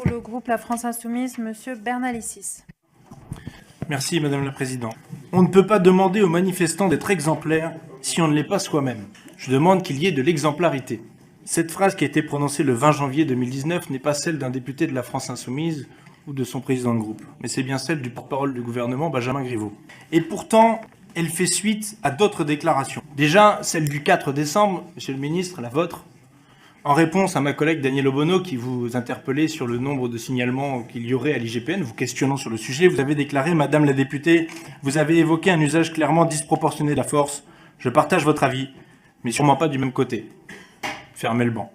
Pour le groupe La France Insoumise, Monsieur Bernalicis. Merci Madame la Présidente. On ne peut pas demander aux manifestants d'être exemplaires si on ne l'est pas soi-même. Je demande qu'il y ait de l'exemplarité. Cette phrase qui a été prononcée le 20 janvier 2019 n'est pas celle d'un député de la France Insoumise ou de son président de groupe, mais c'est bien celle du porte-parole du gouvernement, Benjamin Griveaux. Et pourtant, elle fait suite à d'autres déclarations. Déjà, celle du 4 décembre, Monsieur le Ministre, la vôtre, en réponse à ma collègue Danielle Obono, qui vous interpellait sur le nombre de signalements qu'il y aurait à l'IGPN, vous questionnant sur le sujet, vous avez déclaré, Madame la députée, vous avez évoqué un usage clairement disproportionné de la force. Je partage votre avis, mais sûrement pas du même côté. Fermez le banc.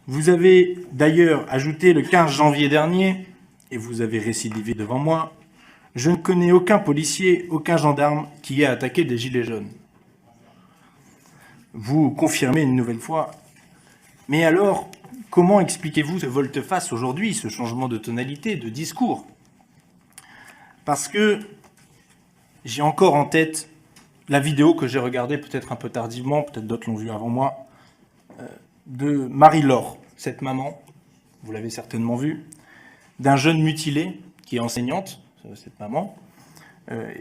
Vous avez d'ailleurs ajouté le 15 janvier dernier, et vous avez récidivé devant moi, je ne connais aucun policier, aucun gendarme qui ait attaqué des gilets jaunes. Vous confirmez une nouvelle fois. Mais alors, comment expliquez-vous ce volte-face aujourd'hui, ce changement de tonalité, de discours? Parce que j'ai encore en tête la vidéo que j'ai regardée peut-être un peu tardivement, peut-être d'autres l'ont vue avant moi, de Marie-Laure, cette maman, vous l'avez certainement vue, d'un jeune mutilé qui est enseignante, cette maman,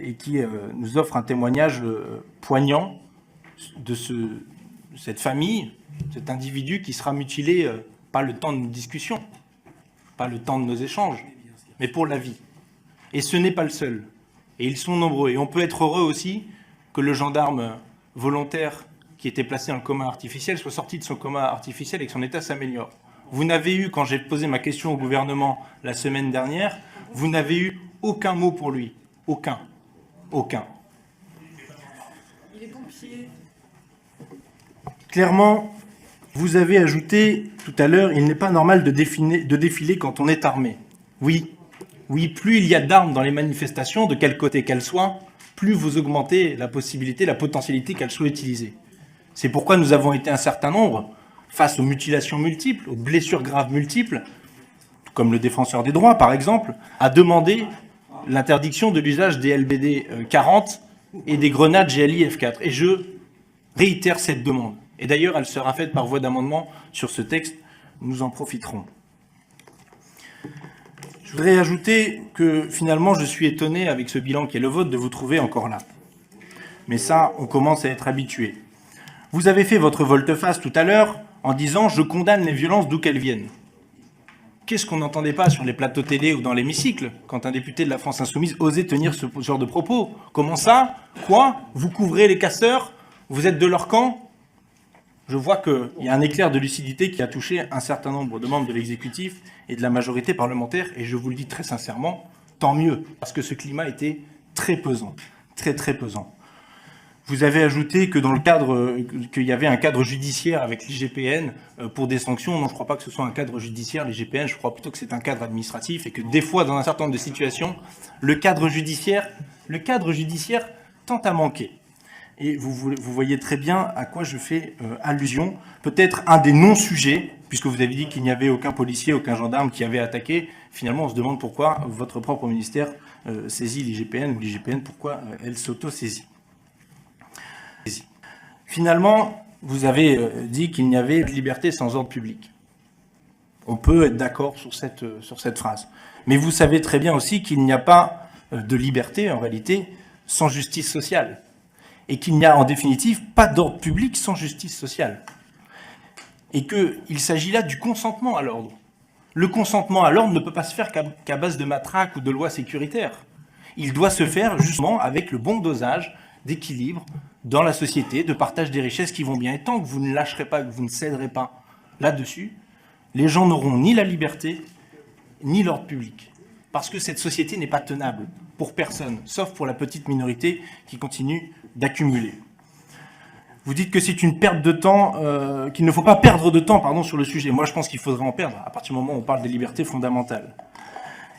et qui nous offre un témoignage poignant de cette famille, cet individu qui sera mutilé, pas le temps de nos discussions, pas le temps de nos échanges, mais pour la vie. Et ce n'est pas le seul. Et ils sont nombreux. Et on peut être heureux aussi que le gendarme volontaire qui était placé en coma artificiel soit sorti de son coma artificiel et que son état s'améliore. Vous n'avez eu, quand j'ai posé ma question au gouvernement la semaine dernière, vous n'avez eu aucun mot pour lui. Aucun. Aucun. Il est pompier. Clairement, vous avez ajouté tout à l'heure, il n'est pas normal de défiler quand on est armé. Oui, plus il y a d'armes dans les manifestations, de quel côté qu'elles soient, plus vous augmentez la possibilité, la potentialité qu'elles soient utilisées. C'est pourquoi nous avons été un certain nombre, face aux mutilations multiples, aux blessures graves multiples, comme le défenseur des droits par exemple, à demander l'interdiction de l'usage des LBD 40 et des grenades GLI F4. Et je réitère cette demande. Et d'ailleurs, elle sera faite par voie d'amendement sur ce texte. Nous en profiterons. Je voudrais ajouter que finalement, je suis étonné avec ce bilan qui est le vôtre de vous trouver encore là. Mais ça, on commence à être habitué. Vous avez fait votre volte-face tout à l'heure en disant « je condamne les violences d'où qu'elles viennent ». Qu'est-ce qu'on n'entendait pas sur les plateaux télé ou dans l'hémicycle quand un député de la France Insoumise osait tenir ce genre de propos? Comment ça? Quoi? Vous couvrez les casseurs? Vous êtes de leur camp? Je vois qu'il y a un éclair de lucidité qui a touché un certain nombre de membres de l'exécutif et de la majorité parlementaire, et je vous le dis très sincèrement, tant mieux, parce que ce climat était très pesant, très pesant. Vous avez ajouté que dans le cadre, qu'il y avait un cadre judiciaire avec l'IGPN pour des sanctions. Non, je ne crois pas que ce soit un cadre judiciaire, l'IGPN, je crois plutôt que c'est un cadre administratif, et que des fois, dans un certain nombre de situations, le cadre judiciaire tend à manquer. Et vous voyez très bien à quoi je fais allusion. Peut-être un des non-sujets, puisque vous avez dit qu'il n'y avait aucun policier, aucun gendarme qui avait attaqué. Finalement, on se demande pourquoi votre propre ministère saisit l'IGPN, ou l'IGPN, pourquoi elle s'auto-saisit. Finalement, vous avez dit qu'il n'y avait de liberté sans ordre public. On peut être d'accord sur cette phrase. Mais vous savez très bien aussi qu'il n'y a pas de liberté, en réalité, sans justice sociale. Et qu'il n'y a en définitive pas d'ordre public sans justice sociale. Et qu'il s'agit là du consentement à l'ordre. Le consentement à l'ordre ne peut pas se faire qu'à base de matraques ou de lois sécuritaires. Il doit se faire justement avec le bon dosage d'équilibre dans la société, de partage des richesses qui vont bien. Et tant que vous ne lâcherez pas, que vous ne céderez pas là-dessus, les gens n'auront ni la liberté, ni l'ordre public. Parce que cette société n'est pas tenable pour personne, sauf pour la petite minorité qui continue d'accumuler. Vous dites que c'est une perte de temps, qu'il ne faut pas perdre de temps sur le sujet. Moi, je pense qu'il faudrait en perdre à partir du moment où on parle des libertés fondamentales.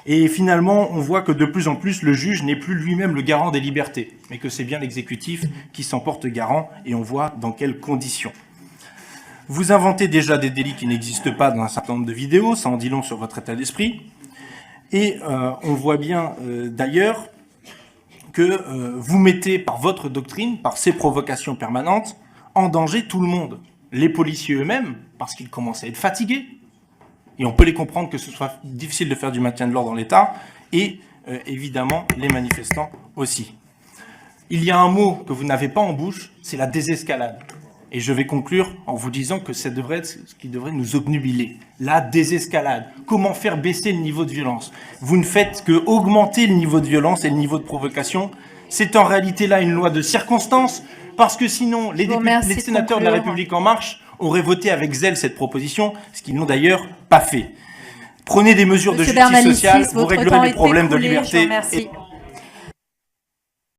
Et finalement, on voit que de plus en plus, le juge n'est plus lui-même le garant des libertés, mais que c'est bien l'exécutif qui s'en porte garant, et on voit dans quelles conditions. Vous inventez déjà des délits qui n'existent pas dans un certain nombre de vidéos, ça en dit long sur votre état d'esprit. Et on voit bien d'ailleurs que vous mettez par votre doctrine, par ces provocations permanentes, en danger tout le monde. Les policiers eux-mêmes, parce qu'ils commencent à être fatigués, Et on peut les comprendre que ce soit difficile de faire du maintien de l'ordre dans l'État, et évidemment les manifestants aussi. Il y a un mot que vous n'avez pas en bouche, c'est la désescalade. Et je vais conclure en vous disant que ça devrait être ce qui devrait nous obnubiler. La désescalade. Comment faire baisser le niveau de violence? Vous ne faites que augmenter le niveau de violence et le niveau de provocation. C'est en réalité là une loi de circonstance, parce que sinon les sénateurs de la République En Marche auraient voté avec zèle cette proposition, ce qu'ils n'ont d'ailleurs pas fait. Prenez des mesures de justice sociale, vous réglerez les problèmes de liberté.